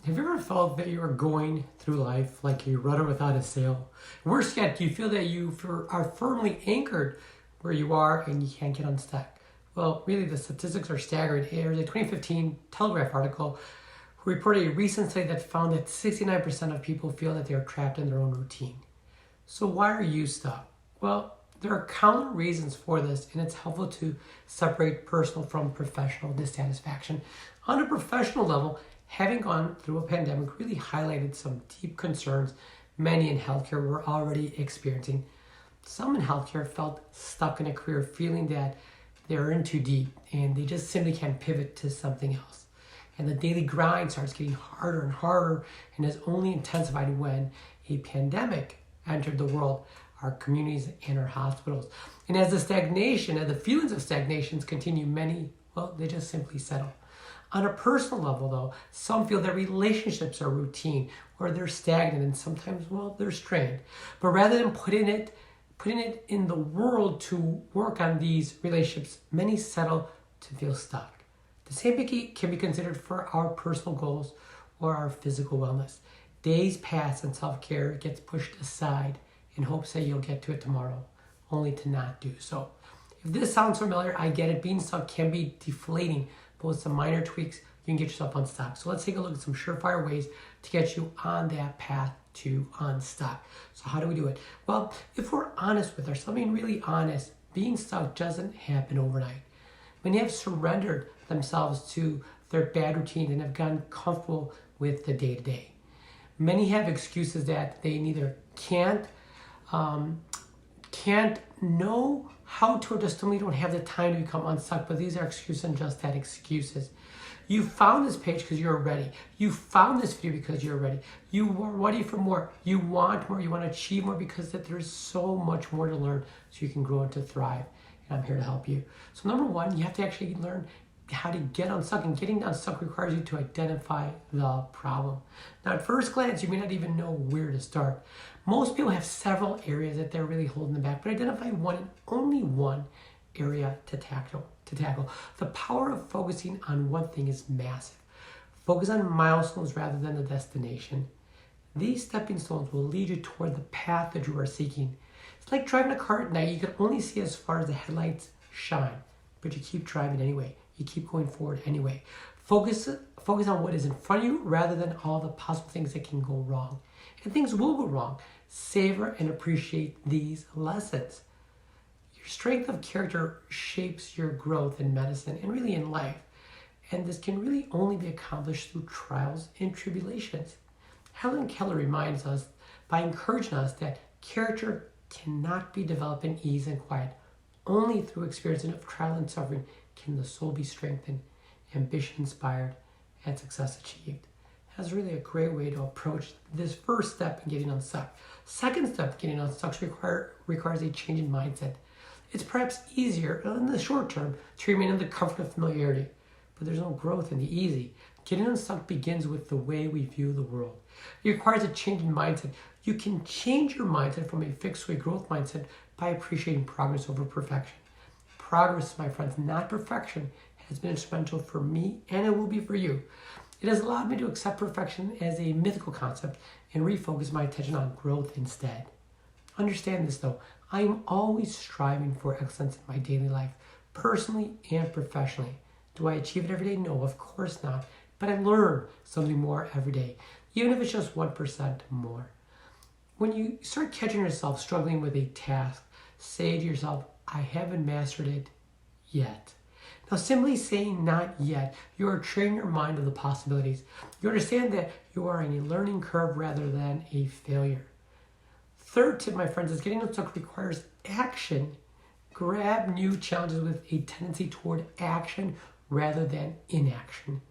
Have you ever felt that you are going through life like a rudder without a sail? Worse yet, do you feel that are firmly anchored where you are and you can't get unstuck? Well, really, the statistics are staggering. There's a 2015 Telegraph article who reported a recent study that found that 69% of people feel that they are trapped in their own routine. So why are you stuck? Well, there are countless reasons for this, and it's helpful to separate personal from professional dissatisfaction. On a professional level, having gone through a pandemic really highlighted some deep concerns many in healthcare were already experiencing. Some in healthcare felt stuck in a career, feeling that they're in too deep and they just simply can't pivot to something else. And the daily grind starts getting harder and harder and has only intensified when a pandemic entered the world, our communities, and our hospitals. And as the feelings of stagnations continue, many, well, they just simply settle. On a personal level, though, some feel that relationships are routine or they're stagnant and sometimes, well, they're strained. But rather than putting it in the world to work on these relationships, many settle to feel stuck. The same can be considered for our personal goals or our physical wellness. Days pass and self-care gets pushed aside in hopes that you'll get to it tomorrow, only to not do so. If this sounds familiar, I get it. Being stuck can be deflating, but with some minor tweaks, you can get yourself unstuck. So let's take a look at some surefire ways to get you on that path to unstuck. So how do we do it? Well, if we're honest with ourselves, being really honest, being stuck doesn't happen overnight. Many have surrendered themselves to their bad routines and have gotten comfortable with the day-to-day. Many have excuses that they neither can't know how to, or just simply don't have the time to become unstuck. But these are excuses and just that, excuses. You found this page because you're ready. You found this video because you're ready. You are ready for more. You want more. You want to achieve more because that there's so much more to learn so you can grow and to thrive. And I'm here to help you. So number one, you have to actually learn how to get unstuck, and getting unstuck requires you to identify the problem. Now, at first glance, you may not even know where to start. Most people have several areas that they're really holding them back, but identify one and only one area to tackle. The power of focusing on one thing is massive. Focus on milestones rather than the destination. These stepping stones will lead you toward the path that you are seeking. It's like driving a car at night. You can only see as far as the headlights shine, but you keep driving anyway. You keep going forward anyway. Focus on what is in front of you rather than all the possible things that can go wrong. And things will go wrong. Savor and appreciate these lessons. Your strength of character shapes your growth in medicine and really in life. And this can really only be accomplished through trials and tribulations. Helen Keller reminds us by encouraging us that character cannot be developed in ease and quiet. Only through experience of trial and suffering can the soul be strengthened, ambition inspired, and success achieved. That's really a great way to approach this first step in getting unstuck. Second step, getting unstuck requires a change in mindset. It's perhaps easier in the short term to remain in the comfort of familiarity, but there's no growth in the easy. Getting unstuck begins with the way we view the world. It requires a change in mindset. You can change your mindset from a fixed way growth mindset by appreciating progress over perfection. Progress, my friends, not perfection, has been instrumental for me, and it will be for you. It has allowed me to accept perfection as a mythical concept and refocus my attention on growth instead. Understand this though, I am always striving for excellence in my daily life, personally and professionally. Do I achieve it every day? No, of course not. But I learn something more every day, even if it's just 1% more. When you start catching yourself struggling with a task, say to yourself, I haven't mastered it yet. Now, simply saying not yet, you are training your mind of the possibilities. You understand that you are in a learning curve rather than a failure. Third tip, my friends, is getting unstuck requires action. Grab new challenges with a tendency toward action rather than inaction.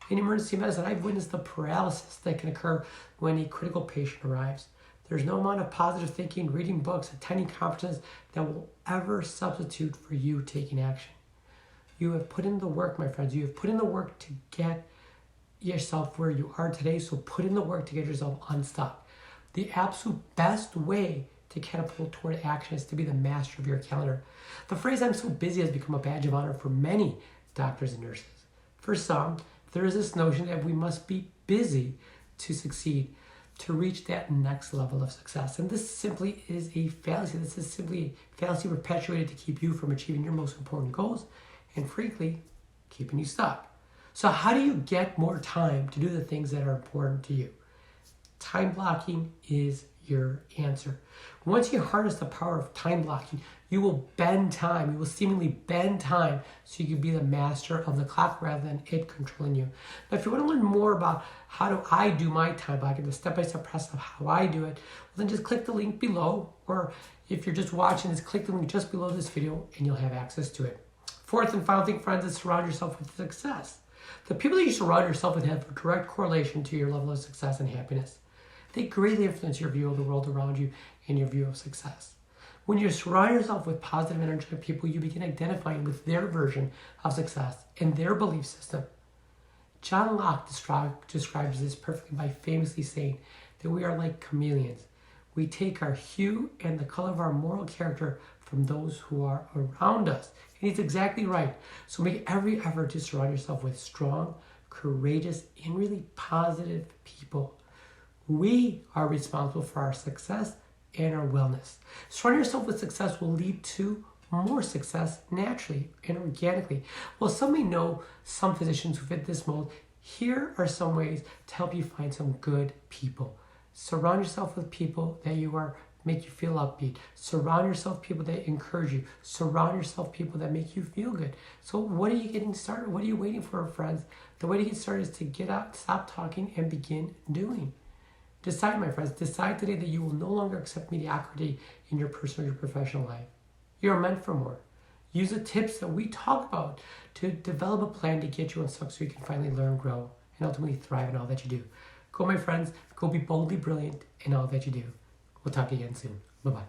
In emergency medicine, I've witnessed the paralysis that can occur when a critical patient arrives. There's no amount of positive thinking, reading books, attending conferences that will ever substitute for you taking action. You have put in the work, my friends. You have put in the work to get yourself where you are today, so put in the work to get yourself unstuck. The absolute best way to catapult toward action is to be the master of your calendar. The phrase "I'm so busy" has become a badge of honor for many doctors and nurses. For some, There is this notion that we must be busy to succeed, to reach that next level of success. And this simply is a fallacy. This is simply a fallacy perpetuated to keep you from achieving your most important goals and, frankly, keeping you stuck. So how do you get more time to do the things that are important to you? Time blocking is your answer. Once you harness the power of time blocking, you will bend time. You will seemingly bend time so you can be the master of the clock rather than it controlling you. Now, if you want to learn more about how do I do my time blocking, the step-by-step process of how I do it, well, then just click the link below, or if you're just watching this, click the link just below this video and you'll have access to it. Fourth and final thing, friends, is surround yourself with success. The people that you surround yourself with have a direct correlation to your level of success and happiness. They greatly influence your view of the world around you and your view of success. When you surround yourself with positive, energetic people, you begin identifying with their version of success and their belief system. John Locke describes this perfectly by famously saying that we are like chameleons. We take our hue and the color of our moral character from those who are around us. And he's exactly right. So make every effort to surround yourself with strong, courageous, and really positive people. We are responsible for our success and our wellness. Surrounding yourself with success will lead to more success naturally and organically. Well, some may know some physicians who fit this mold. Here are some ways to help you find some good people. Surround yourself with people that make you feel upbeat. Surround yourself with people that encourage you. Surround yourself with people that make you feel good. So what are you getting started? What are you waiting for, friends? The way to get started is to get out, stop talking, and begin doing. Decide, my friends, decide today that you will no longer accept mediocrity in your personal or professional life. You're meant for more. Use the tips that we talk about to develop a plan to get you unstuck so you can finally learn, grow, and ultimately thrive in all that you do. Go, my friends, go be boldly brilliant in all that you do. We'll talk again soon. Bye-bye.